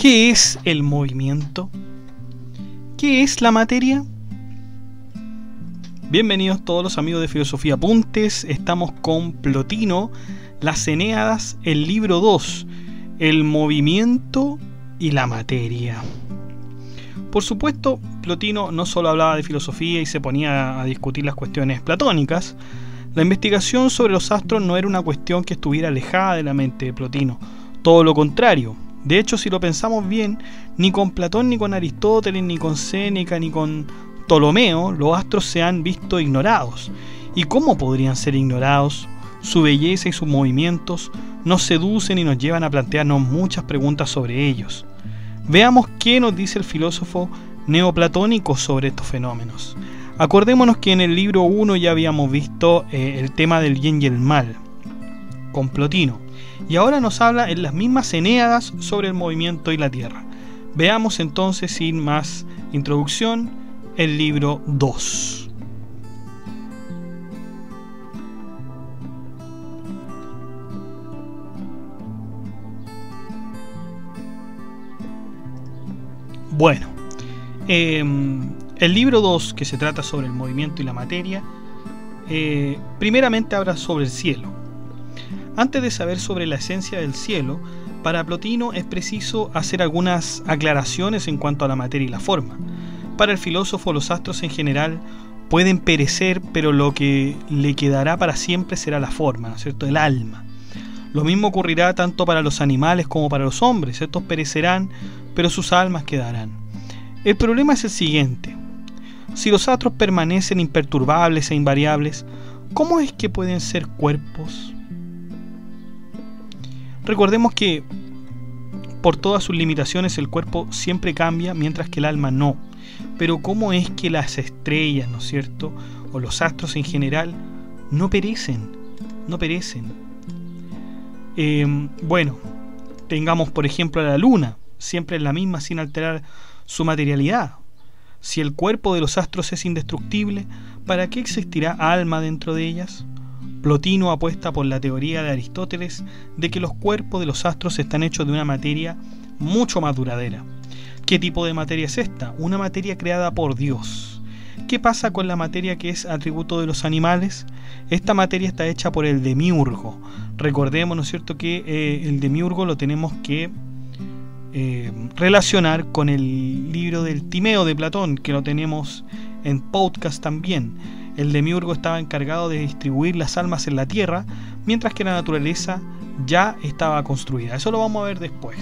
¿Qué es el movimiento? ¿Qué es la materia? Bienvenidos todos los amigos de Filosofía Apuntes. Estamos con Plotino, las Eneadas, el libro 2, el movimiento y la materia. Por supuesto, Plotino no solo hablaba de filosofía y se ponía a discutir las cuestiones platónicas. La investigación sobre los astros no era una cuestión que estuviera alejada de la mente de Plotino, todo lo contrario. De hecho, si lo pensamos bien, ni con Platón, ni con Aristóteles, ni con Séneca, ni con Ptolomeo, los astros se han visto ignorados. ¿Y cómo podrían ser ignorados? Su belleza y sus movimientos nos seducen y nos llevan a plantearnos muchas preguntas sobre ellos. Veamos qué nos dice el filósofo neoplatónico sobre estos fenómenos. Acordémonos que en el libro 1 ya habíamos visto el tema del bien y el mal, con Plotino. Y ahora nos habla en las mismas Eneadas sobre el movimiento y la Tierra. Veamos entonces, sin más introducción, el libro 2. Bueno, el libro 2, que se trata sobre el movimiento y la materia, primeramente habla sobre el cielo. Antes de saber sobre la esencia del cielo, para Plotino es preciso hacer algunas aclaraciones en cuanto a la materia y la forma. Para el filósofo, los astros en general pueden perecer, pero lo que le quedará para siempre será la forma, ¿no es cierto?, el alma. Lo mismo ocurrirá tanto para los animales como para los hombres. Estos perecerán, pero sus almas quedarán. El problema es el siguiente: si los astros permanecen imperturbables e invariables, ¿cómo es que pueden ser cuerpos? Recordemos que por todas sus limitaciones el cuerpo siempre cambia, mientras que el alma no. Pero ¿cómo es que las estrellas, ¿no es cierto?, o los astros en general, no perecen? No perecen. Bueno, tengamos por ejemplo a la luna, siempre es la misma sin alterar su materialidad. Si el cuerpo de los astros es indestructible, ¿para qué existirá alma dentro de ellas? Plotino apuesta por la teoría de Aristóteles de que los cuerpos de los astros están hechos de una materia mucho más duradera. ¿Qué tipo de materia es esta? Una materia creada por Dios. ¿Qué pasa con la materia que es atributo de los animales? Esta materia está hecha por el demiurgo. Recordemos, ¿no es cierto?, que el demiurgo lo tenemos que relacionar con el libro del Timeo de Platón, que lo tenemos en podcast también. El demiurgo estaba encargado de distribuir las almas en la tierra, mientras que la naturaleza ya estaba construida. Eso lo vamos a ver después.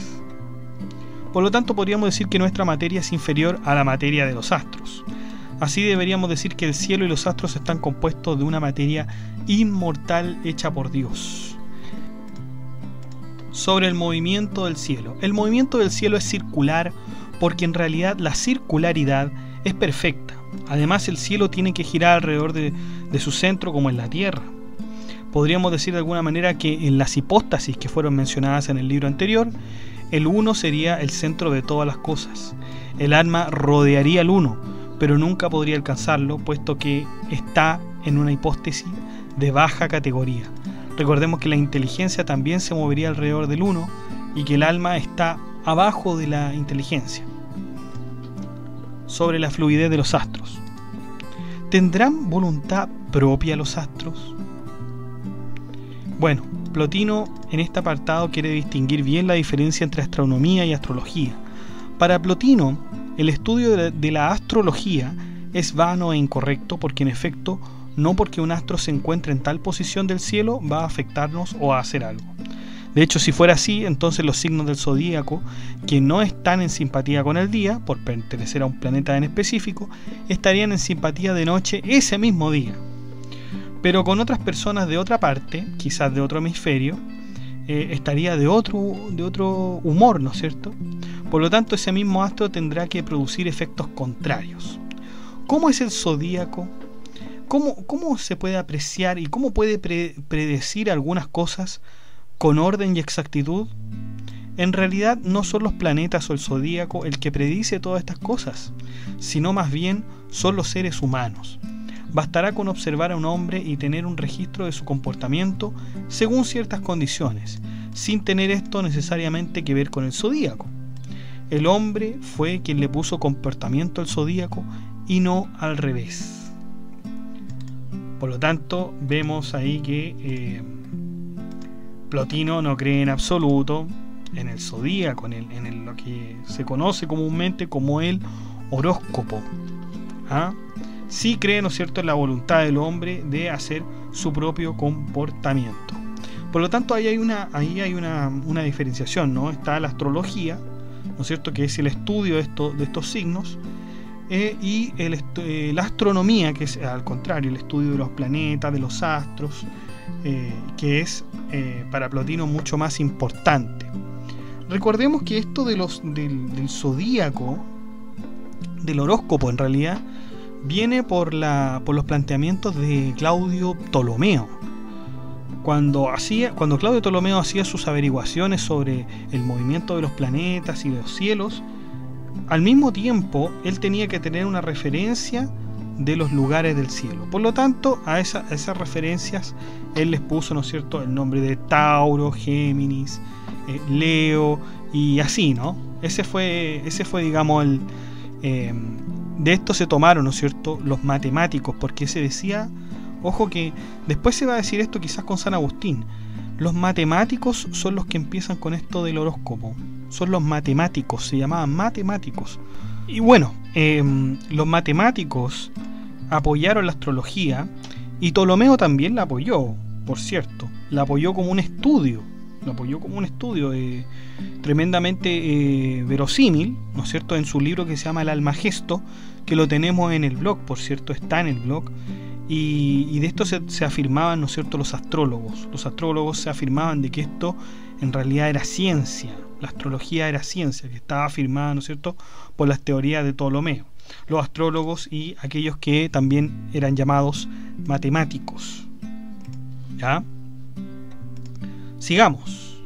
Por lo tanto, podríamos decir que nuestra materia es inferior a la materia de los astros. Así deberíamos decir que el cielo y los astros están compuestos de una materia inmortal hecha por Dios. Sobre el movimiento del cielo. El movimiento del cielo es circular porque en realidad la circularidad es perfecta. Además, el cielo tiene que girar alrededor de su centro como en la Tierra. Podríamos decir de alguna manera que en las hipóstasis que fueron mencionadas en el libro anterior, el uno sería el centro de todas las cosas. El alma rodearía al uno, pero nunca podría alcanzarlo, puesto que está en una hipóstasis de baja categoría. Recordemos que la inteligencia también se movería alrededor del uno y que el alma está abajo de la inteligencia. Sobre la fluidez de los astros. ¿Tendrán voluntad propia los astros? Bueno, Plotino en este apartado quiere distinguir bien la diferencia entre astronomía y astrología. Para Plotino, el estudio de la astrología es vano e incorrecto porque en efecto, no porque un astro se encuentre en tal posición del cielo va a afectarnos o a hacer algo. De hecho, si fuera así, entonces los signos del zodíaco, que no están en simpatía con el día, por pertenecer a un planeta en específico, estarían en simpatía de noche ese mismo día. Pero con otras personas de otra parte, quizás de otro hemisferio, estaría de otro humor, ¿no es cierto? Por lo tanto, ese mismo astro tendrá que producir efectos contrarios. ¿Cómo es el zodíaco? ¿Cómo se puede apreciar y cómo puede predecir algunas cosas con orden y exactitud? En realidad no son los planetas o el zodíaco el que predice todas estas cosas, sino más bien son los seres humanos. Bastará con observar a un hombre y tener un registro de su comportamiento según ciertas condiciones, sin tener esto necesariamente que ver con el zodíaco. el hombre fue quien le puso comportamiento al zodíaco y no al revés. Por lo tanto, vemos ahí que Plotino no cree en absoluto en el zodíaco, en lo que se conoce comúnmente como el horóscopo. ¿Ah? Sí cree, ¿no es cierto?, en la voluntad del hombre de hacer su propio comportamiento. Por lo tanto, ahí hay una diferenciación, ¿no? Está la astrología, ¿no es cierto?, que es el estudio de estos signos, y la astronomía, que es al contrario, el estudio de los planetas, de los astros, que es para Plotino mucho más importante. Recordemos que esto del zodíaco, del horóscopo en realidad, viene por los planteamientos de Claudio Ptolomeo. Cuando Claudio Ptolomeo hacía sus averiguaciones sobre el movimiento de los planetas y de los cielos, al mismo tiempo él tenía que tener una referencia de los lugares del cielo. Por lo tanto, a esas referencias él les puso, ¿no es cierto?, el nombre de Tauro, Géminis, Leo y así, ¿no? Ese fue digamos, de esto se tomaron, ¿no es cierto?, los matemáticos, porque se decía, ojo que después se va a decir esto quizás con San Agustín, los matemáticos son los que empiezan con esto del horóscopo, son los matemáticos, se llamaban matemáticos. Y bueno, los matemáticos apoyaron la astrología y Ptolomeo también la apoyó, por cierto, la apoyó como un estudio, tremendamente verosímil, ¿no es cierto?, en su libro que se llama El Almagesto, que lo tenemos en el blog, por cierto, está en el blog, y de esto se afirmaban, ¿no es cierto?, los astrólogos se afirmaban de que esto en realidad era ciencia, la astrología era ciencia, que estaba afirmada, ¿no es cierto?, por las teorías de Ptolomeo, los astrólogos y aquellos que también eran llamados matemáticos. ¿Ya? Sigamos.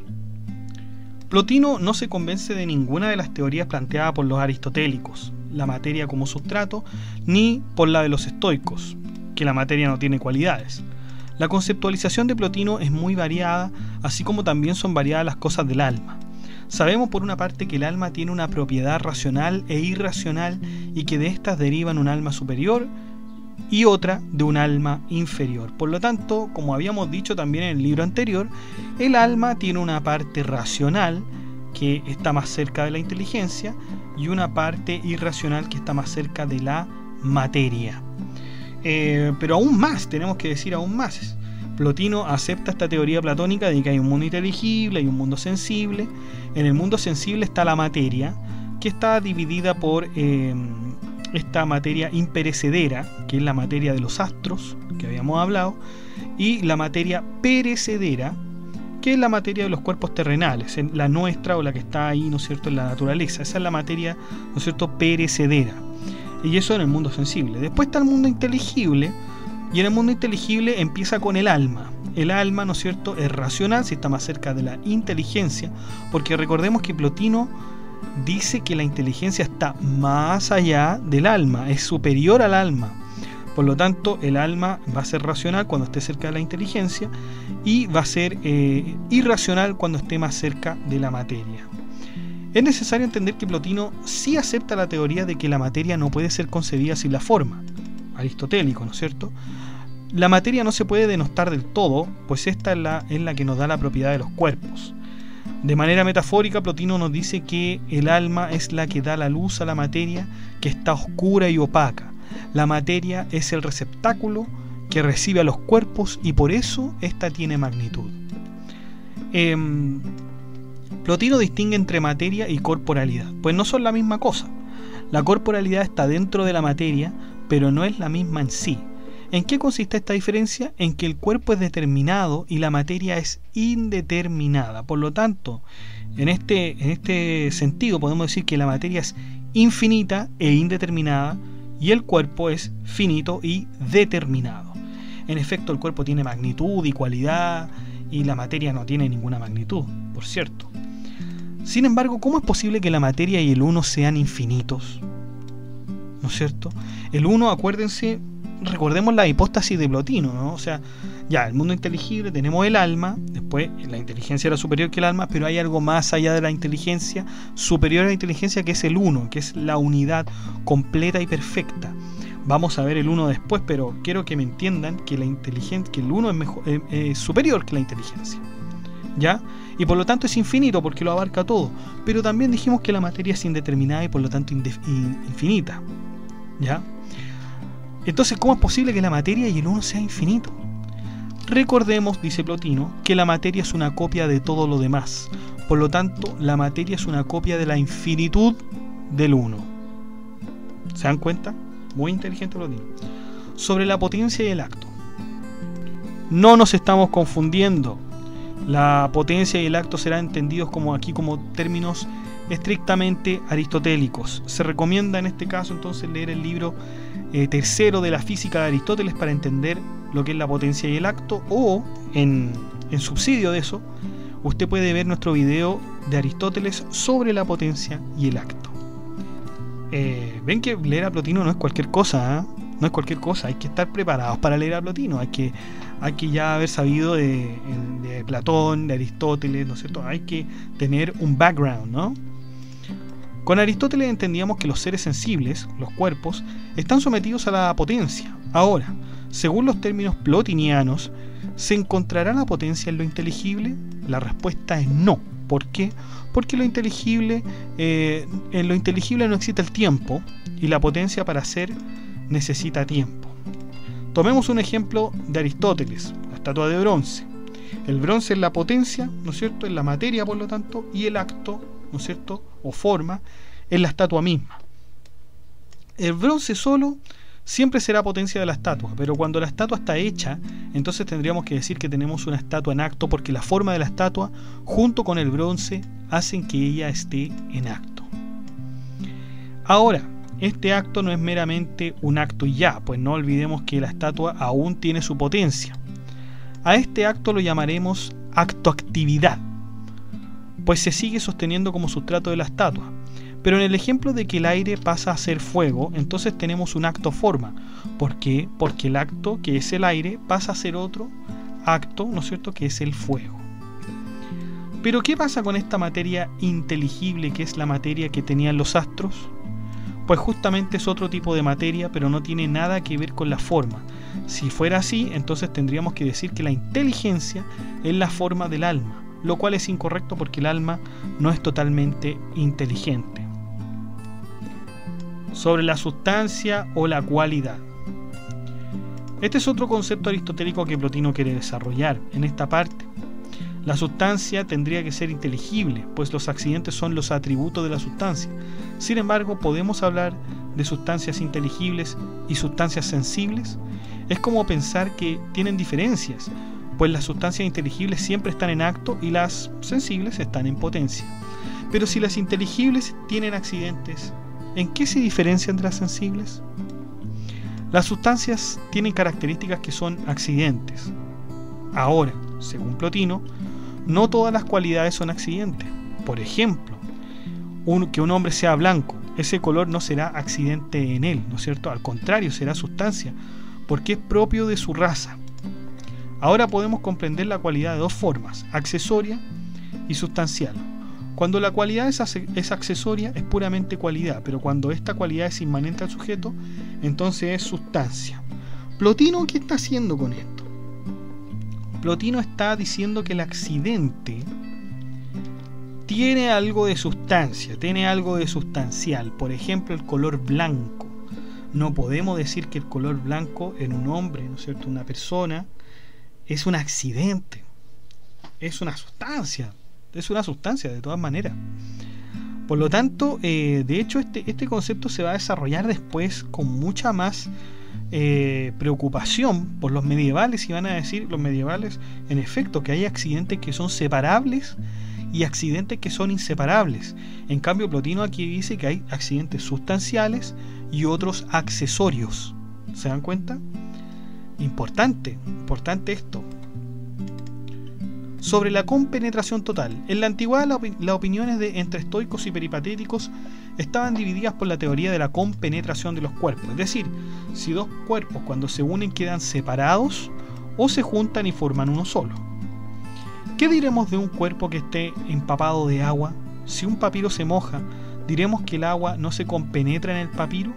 Plotino no se convence de ninguna de las teorías planteadas por los aristotélicos, la materia como sustrato, ni por la de los estoicos, que la materia no tiene cualidades. La conceptualización de Plotino es muy variada, así como también son variadas las cosas del alma. Sabemos por una parte que el alma tiene una propiedad racional e irracional y que de estas derivan un alma superior y otra de un alma inferior. Por lo tanto, como habíamos dicho también en el libro anterior, el alma tiene una parte racional que está más cerca de la inteligencia y una parte irracional que está más cerca de la materia. Pero aún más, tenemos que decir aún más. Plotino acepta esta teoría platónica de que hay un mundo inteligible y un mundo sensible. En el mundo sensible está la materia, que está dividida por esta materia imperecedera, que es la materia de los astros, que habíamos hablado, y la materia perecedera, que es la materia de los cuerpos terrenales, la nuestra o la que está ahí, ¿no es cierto?, en la naturaleza. Esa es la materia, ¿no es cierto?, perecedera. Y eso en el mundo sensible. Después está el mundo inteligible, y en el mundo inteligible empieza con el alma. El alma, ¿no es cierto?, es racional, si está más cerca de la inteligencia, porque recordemos que Plotino dice que la inteligencia está más allá del alma, es superior al alma. Por lo tanto, el alma va a ser racional cuando esté cerca de la inteligencia y va a ser irracional cuando esté más cerca de la materia. Es necesario entender que Plotino sí acepta la teoría de que la materia no puede ser concebida sin la forma, aristotélico, ¿no es cierto? La materia no se puede denostar del todo, pues esta es la que nos da la propiedad de los cuerpos. De manera metafórica, Plotino nos dice que el alma es la que da la luz a la materia, que está oscura y opaca. La materia es el receptáculo que recibe a los cuerpos y por eso ésta tiene magnitud. Plotino distingue entre materia y corporalidad, pues no son la misma cosa. La corporalidad está dentro de la materia, pero no es la misma en sí. ¿En qué consiste esta diferencia? En que el cuerpo es determinado y la materia es indeterminada. Por lo tanto, en este sentido podemos decir que la materia es infinita e indeterminada y el cuerpo es finito y determinado. En efecto, el cuerpo tiene magnitud y cualidad y la materia no tiene ninguna magnitud, por cierto. Sin embargo, ¿cómo es posible que la materia y el uno sean infinitos? ¿No es cierto? El uno, acuérdense recordemos la hipóstasis de Plotino, ¿no? O sea, ya, el mundo inteligible, tenemos el alma, después la inteligencia era superior que el alma, pero hay algo más allá de la inteligencia, superior a la inteligencia, que es el uno, que es la unidad completa y perfecta. Vamos a ver el uno después, pero quiero que me entiendan que la inteligencia, que el uno es mejor, superior que la inteligencia, ¿ya? Y por lo tanto es infinito porque lo abarca todo. Pero también dijimos que la materia es indeterminada y por lo tanto infinita, ¿ya? Entonces, ¿cómo es posible que la materia y el uno sea infinito? Recordemos, dice Plotino, que la materia es una copia de todo lo demás. Por lo tanto, la materia es una copia de la infinitud del uno. ¿Se dan cuenta? Muy inteligente Plotino. Sobre la potencia y el acto. No nos estamos confundiendo. La potencia y el acto serán entendidos como términos estrictamente aristotélicos. Se recomienda en este caso entonces leer el libro tercero de la física de Aristóteles para entender lo que es la potencia y el acto, o en subsidio de eso usted puede ver nuestro video de Aristóteles sobre la potencia y el acto. Ven que leer a Plotino no es cualquier cosa, ¿eh? No es cualquier cosa, hay que estar preparados para leer a Plotino, hay que ya haber sabido de Platón, de Aristóteles, ¿no es cierto? Hay que tener un background, ¿no? Con Aristóteles entendíamos que los seres sensibles, los cuerpos, están sometidos a la potencia. Ahora, según los términos plotinianos, ¿se encontrará la potencia en lo inteligible? La respuesta es no. ¿Por qué? Porque en lo inteligible no existe el tiempo y la potencia para ser necesita tiempo. Tomemos un ejemplo de Aristóteles, la estatua de bronce. El bronce es la potencia, ¿no es cierto?, en la materia, por lo tanto, y el acto, ¿no es cierto?, o forma, es la estatua misma. El bronce solo siempre será potencia de la estatua, pero cuando la estatua está hecha, entonces tendríamos que decir que tenemos una estatua en acto, porque la forma de la estatua, junto con el bronce, hacen que ella esté en acto. Ahora, este acto no es meramente un acto y ya, pues no olvidemos que la estatua aún tiene su potencia. A este acto lo llamaremos acto-actividad, pues se sigue sosteniendo como sustrato de la estatua. Pero en el ejemplo de que el aire pasa a ser fuego, entonces tenemos un acto-forma. ¿Por qué? Porque el acto, que es el aire, pasa a ser otro acto, ¿no es cierto?, que es el fuego. Pero ¿qué pasa con esta materia inteligible que es la materia que tenían los astros? Pues justamente es otro tipo de materia, pero no tiene nada que ver con la forma. Si fuera así, entonces tendríamos que decir que la inteligencia es la forma del alma, lo cual es incorrecto porque el alma no es totalmente inteligente. Sobre la sustancia o la cualidad. Este es otro concepto aristotélico que Plotino quiere desarrollar en esta parte. La sustancia tendría que ser inteligible, pues los accidentes son los atributos de la sustancia. Sin embargo, ¿podemos hablar de sustancias inteligibles y sustancias sensibles? Es como pensar que tienen diferencias, pues las sustancias inteligibles siempre están en acto y las sensibles están en potencia. Pero si las inteligibles tienen accidentes, ¿en qué se diferencian de las sensibles? Las sustancias tienen características que son accidentes. Ahora, según Plotino, no todas las cualidades son accidentes. Por ejemplo, que un hombre sea blanco, ese color no será accidente en él, ¿no es cierto? Al contrario, será sustancia, porque es propio de su raza. Ahora podemos comprender la cualidad de dos formas, accesoria y sustancial. Cuando la cualidad es accesoria, es puramente cualidad, pero cuando esta cualidad es inmanente al sujeto, entonces es sustancia. Plotino, ¿qué está haciendo con esto? Plotino está diciendo que el accidente tiene algo de sustancia, tiene algo de sustancial. Por ejemplo, el color blanco. No podemos decir que el color blanco en un hombre, ¿no es cierto?, una persona, es un accidente. Es una sustancia de todas maneras. Por lo tanto, de hecho, este concepto se va a desarrollar después con mucha más preocupación por los medievales, y van a decir los medievales, en efecto, que hay accidentes que son separables y accidentes que son inseparables. En cambio, Plotino aquí dice que hay accidentes sustanciales y otros accesorios. ¿Se dan cuenta? Importante esto. Sobre la compenetración total. En la antigüedad las opiniones entre estoicos y peripatéticos estaban divididas por la teoría de la compenetración de los cuerpos, es decir, si dos cuerpos cuando se unen quedan separados o se juntan y forman uno solo. ¿Qué diremos de un cuerpo que esté empapado de agua? Si un papiro se moja, ¿diremos que el agua no se compenetra en el papiro?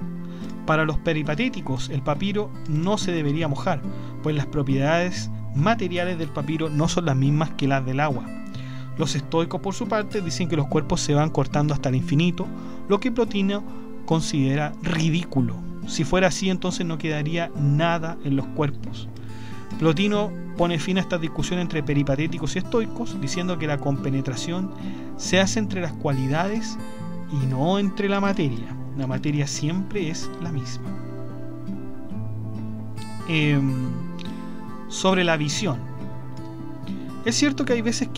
Para los peripatéticos, el papiro no se debería mojar, pues las propiedades materiales del papiro no son las mismas que las del agua. Los estoicos, por su parte, dicen que los cuerpos se van cortando hasta el infinito, lo que Plotino considera ridículo. Si fuera así, entonces no quedaría nada en los cuerpos. Plotino pone fin a esta discusión entre peripatéticos y estoicos, diciendo que la compenetración se hace entre las cualidades y no entre la materia. La materia siempre es la misma. Sobre la visión. Es cierto que hay veces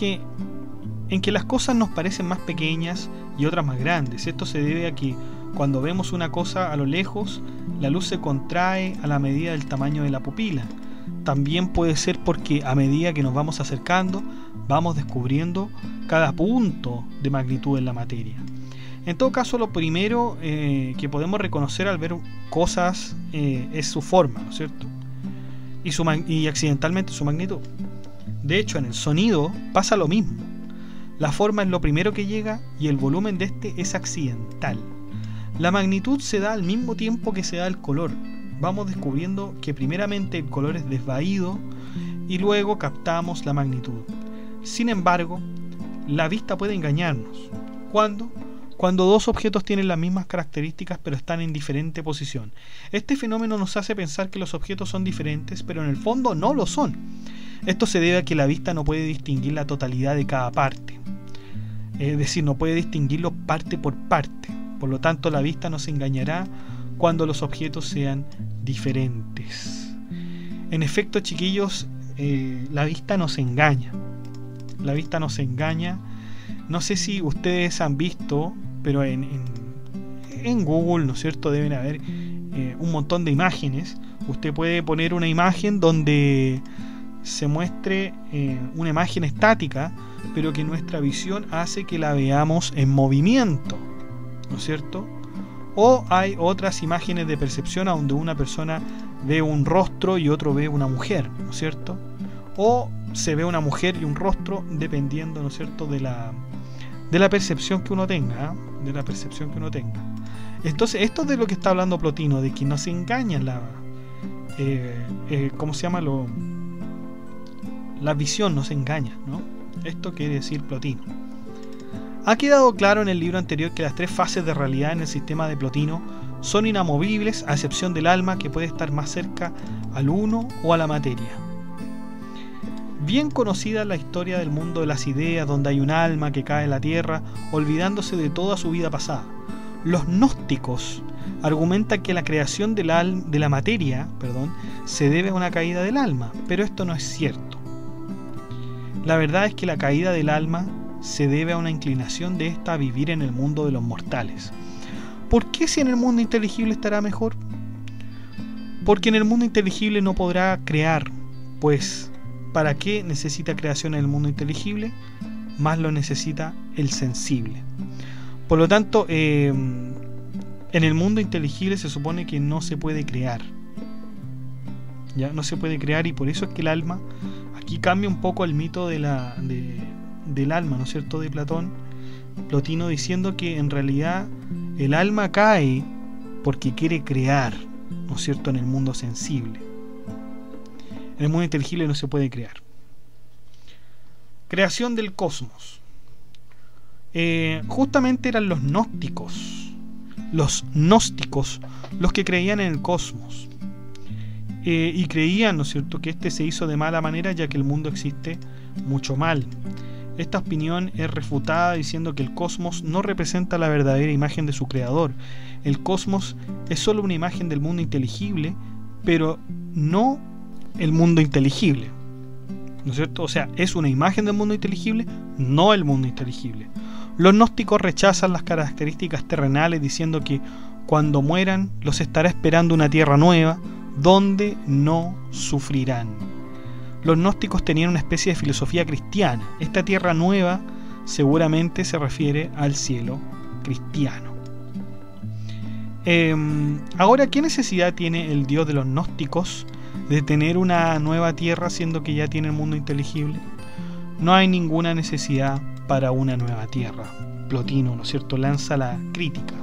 en que las cosas nos parecen más pequeñas y otras más grandes. Esto se debe a que cuando vemos una cosa a lo lejos, la luz se contrae a la medida del tamaño de la pupila. También puede ser porque a medida que nos vamos acercando, vamos descubriendo cada punto de magnitud en la materia. En todo caso, lo primero que podemos reconocer al ver cosas es su forma, ¿no es cierto? Y accidentalmente su magnitud. De hecho, en el sonido pasa lo mismo. La forma es lo primero que llega y el volumen de este es accidental. La magnitud se da al mismo tiempo que se da el color. Vamos descubriendo que primeramente el color es desvaído y luego captamos la magnitud. Sin embargo, la vista puede engañarnos. ¿Cuándo? Cuando dos objetos tienen las mismas características pero están en diferente posición. Este fenómeno nos hace pensar que los objetos son diferentes, pero en el fondo no lo son. Esto se debe a que la vista no puede distinguir la totalidad de cada parte. Es decir, no puede distinguirlo parte por parte. Por lo tanto, la vista nos engañará cuando los objetos sean diferentes. En efecto, chiquillos, la vista nos engaña. La vista nos engaña. No sé si ustedes han visto, pero en Google, ¿no es cierto?, deben haber un montón de imágenes. Usted puede poner una imagen donde se muestre una imagen estática, pero que nuestra visión hace que la veamos en movimiento, ¿no es cierto? O hay otras imágenes de percepción donde una persona ve un rostro y otro ve una mujer, ¿no es cierto? O se ve una mujer y un rostro dependiendo, ¿no es cierto?, de la percepción que uno tenga, de la percepción que uno tenga. Entonces, esto es de lo que está hablando Plotino, de que no se engaña ¿cómo se llama? La visión no se engaña, ¿no? Esto quiere decir Plotino. Ha quedado claro en el libro anterior que las tres fases de realidad en el sistema de Plotino son inamovibles, a excepción del alma, que puede estar más cerca al uno o a la materia. Bien conocida la historia del mundo de las ideas, donde hay un alma que cae en la tierra, olvidándose de toda su vida pasada. Los gnósticos argumentan que la creación de la materia, se debe a una caída del alma, pero esto no es cierto. La verdad es que la caída del alma se debe a una inclinación de ésta a vivir en el mundo de los mortales. ¿Por qué si en el mundo inteligible estará mejor? Porque en el mundo inteligible no podrá crear, pues ¿para qué necesita creación en el mundo inteligible? Más lo necesita el sensible. Por lo tanto, en el mundo inteligible se supone que no se puede crear. Ya no se puede crear, y por eso es que el alma, aquí cambia un poco el mito del alma, ¿no es cierto?, de Platón. Plotino diciendo que en realidad el alma cae porque quiere crear, ¿no es cierto?, en el mundo sensible. En el mundo inteligible no se puede crear. Creación del cosmos. Justamente eran los gnósticos los que creían en el cosmos. Y creían, ¿no es cierto?, que este se hizo de mala manera, ya que el mundo existe mucho mal. Esta opinión es refutada diciendo que el cosmos no representa la verdadera imagen de su creador. El cosmos es solo una imagen del mundo inteligible, pero no el mundo inteligible, ¿no es cierto? O sea, es una imagen del mundo inteligible, no el mundo inteligible. Los gnósticos rechazan las características terrenales, diciendo que cuando mueran los estará esperando una tierra nueva donde no sufrirán. los gnósticos tenían una especie de filosofía cristiana. Esta tierra nueva seguramente se refiere al cielo cristiano. Ahora, ¿qué necesidad tiene el Dios de los gnósticos de tener una nueva tierra siendo que ya tiene el mundo inteligible? No hay ninguna necesidad para una nueva tierra. Plotino, ¿no es cierto?, lanza la crítica.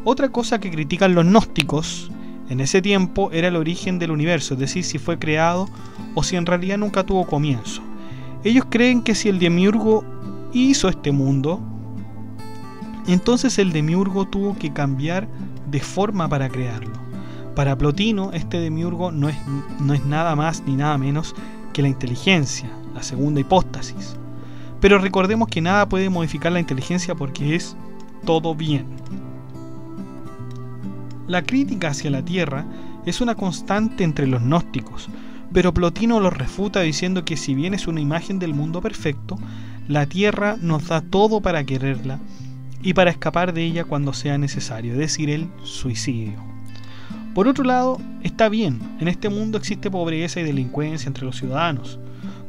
Otra cosa que critican los gnósticos en ese tiempo era el origen del universo, es decir, si fue creado o si en realidad nunca tuvo comienzo. Ellos creen que si el demiurgo hizo este mundo, entonces el demiurgo tuvo que cambiar de forma para crearlo. Para Plotino, este demiurgo no es nada más ni nada menos que la inteligencia, la segunda hipóstasis. Pero recordemos que nada puede modificar la inteligencia porque es todo bien. La crítica hacia la Tierra es una constante entre los gnósticos, pero Plotino los refuta diciendo que si bien es una imagen del mundo perfecto, la Tierra nos da todo para quererla y para escapar de ella cuando sea necesario, es decir, el suicidio. Por otro lado, está bien, en este mundo existe pobreza y delincuencia entre los ciudadanos.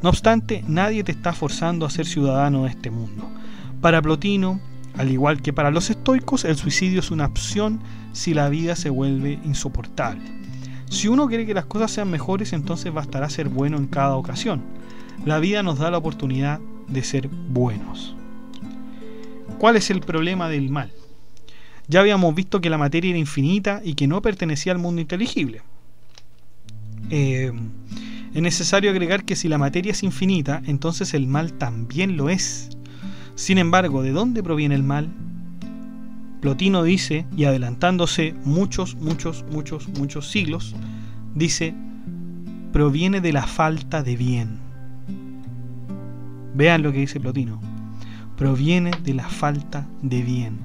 No obstante, nadie te está forzando a ser ciudadano de este mundo. Para Plotino, al igual que para los estoicos, el suicidio es una opción si la vida se vuelve insoportable. Si uno quiere que las cosas sean mejores, entonces bastará ser bueno en cada ocasión. La vida nos da la oportunidad de ser buenos. ¿Cuál es el problema del mal? Ya habíamos visto que la materia era infinita y que no pertenecía al mundo inteligible. Es necesario agregar que si la materia es infinita, entonces el mal también lo es. Sin embargo, ¿de dónde proviene el mal? Plotino dice, y adelantándose muchos siglos, dice, proviene de la falta de bien. Vean lo que dice Plotino. Proviene de la falta de bien.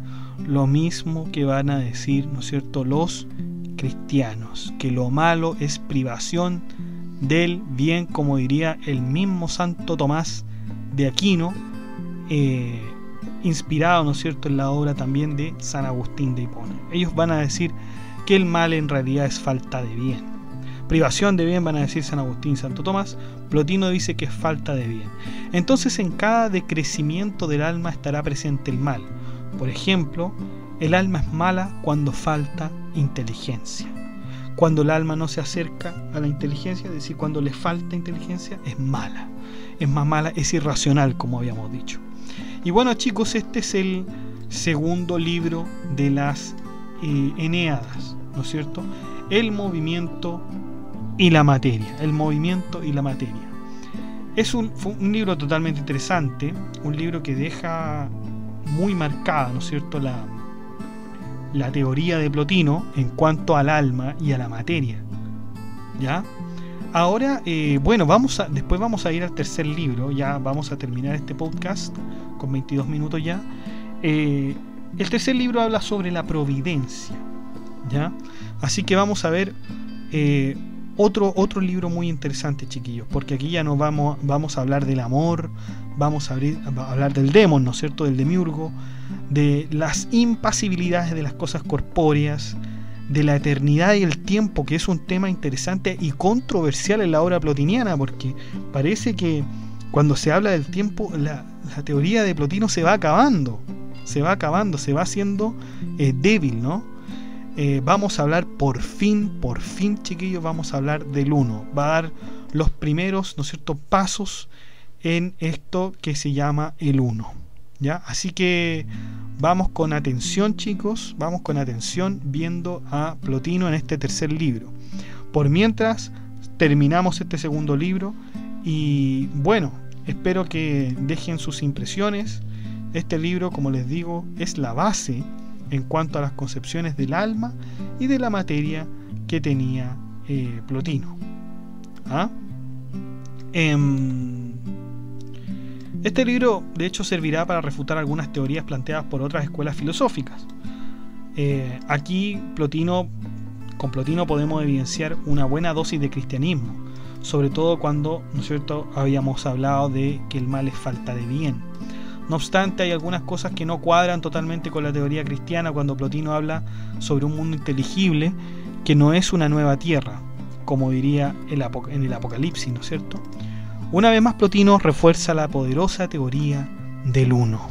Lo mismo que van a decir, ¿no es cierto?, los cristianos, que lo malo es privación del bien, como diría el mismo Santo Tomás de Aquino, inspirado, ¿no es cierto?, en la obra también de San Agustín de Hipona. Ellos van a decir que el mal en realidad es falta de bien. Privación de bien van a decir San Agustín y Santo Tomás. Plotino dice que es falta de bien. Entonces en cada decrecimiento del alma estará presente el mal. Por ejemplo, el alma es mala cuando falta inteligencia. Cuando el alma no se acerca a la inteligencia, es decir, cuando le falta inteligencia, es mala. Es más mala, es irracional, como habíamos dicho. Y bueno, chicos, este es el segundo libro de las Eneadas, ¿no es cierto? El movimiento y la materia. El movimiento y la materia. Fue un libro totalmente interesante, un libro que deja muy marcada, ¿no es cierto?, la teoría de Plotino en cuanto al alma y a la materia. ¿Ya? Ahora, bueno, después vamos a ir al tercer libro. Ya vamos a terminar este podcast con 22 minutos ya. El tercer libro habla sobre la providencia, ¿ya? Así que vamos a ver otro libro muy interesante, chiquillos, porque aquí ya nos vamos a hablar del amor, vamos a hablar del demon, ¿no es cierto?, del demiurgo, de las impasibilidades de las cosas corpóreas, de la eternidad y el tiempo, que es un tema interesante y controversial en la obra plotiniana, porque parece que cuando se habla del tiempo, la teoría de Plotino se va acabando, se va haciendo débil, ¿no? Vamos a hablar por fin, chiquillos, vamos a hablar del uno. Va a dar los primeros, ¿no es cierto?, pasos en esto que se llama el uno, ¿ya? Así que vamos con atención, chicos, vamos con atención viendo a Plotino en este tercer libro. Por mientras, terminamos este segundo libro y bueno, espero que dejen sus impresiones. Este libro, como les digo, es la base en cuanto a las concepciones del alma y de la materia que tenía Plotino. Este libro, de hecho, servirá para refutar algunas teorías planteadas por otras escuelas filosóficas. Aquí con Plotino podemos evidenciar una buena dosis de cristianismo, sobre todo cuando, ¿no es cierto?, habíamos hablado de que el mal es falta de bien. No obstante, hay algunas cosas que no cuadran totalmente con la teoría cristiana cuando Plotino habla sobre un mundo inteligible que no es una nueva tierra. como diría en el Apocalipsis, ¿no es cierto? Una vez más, Plotino refuerza la poderosa teoría del uno.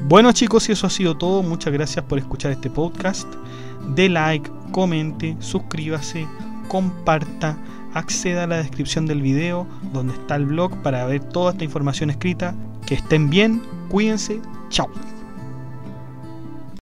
Bueno, chicos, y eso ha sido todo. Muchas gracias por escuchar este podcast. De like, comente, suscríbase, comparta, acceda a la descripción del video donde está el blog para ver toda esta información escrita. Que estén bien, cuídense, chao.